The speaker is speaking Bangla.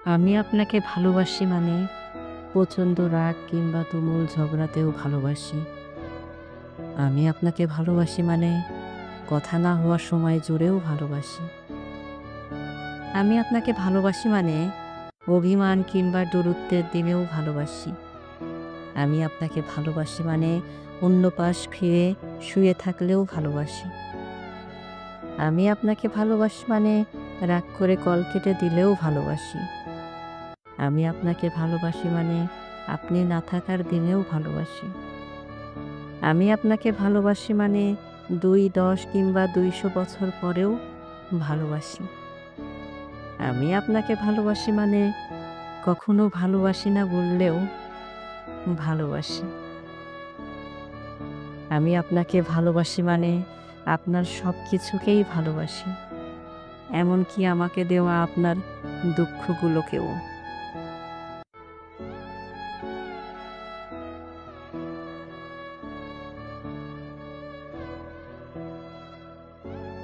আমি আপনাকে ভালোবাসি মানে প্রচণ্ড রাগ কিংবা তুমুল ঝগড়াতেও ভালোবাসি। আমি আপনাকে ভালোবাসি মানে কথা না হওয়ার সময় জুড়েও ভালোবাসি। আমি আপনাকে ভালোবাসি মানে অভিমান কিংবা দূরত্বের দিনেও ভালোবাসি। আমি আপনাকে ভালোবাসি মানে অন্য পাশ ফিরে শুয়ে থাকলেও ভালোবাসি। আমি আপনাকে ভালোবাসি মানে রাগ করে কল কেটে দিলেও ভালোবাসি। আমি আপনাকে ভালোবাসি মানে আপনি না থাকার দিনেও ভালোবাসি। আমি আপনাকে ভালোবাসি মানে ২, ১০ কিংবা ২০০ বছর পরেও ভালোবাসি। আমি আপনাকে ভালোবাসি মানে কখনো ভালোবাসি না বললেও ভালোবাসি। আমি আপনাকে ভালোবাসি মানে আপনার সবকিছুকেই ভালোবাসি। এমনকি আমাকে দেওয়া আপনার দুঃখগুলোকেও।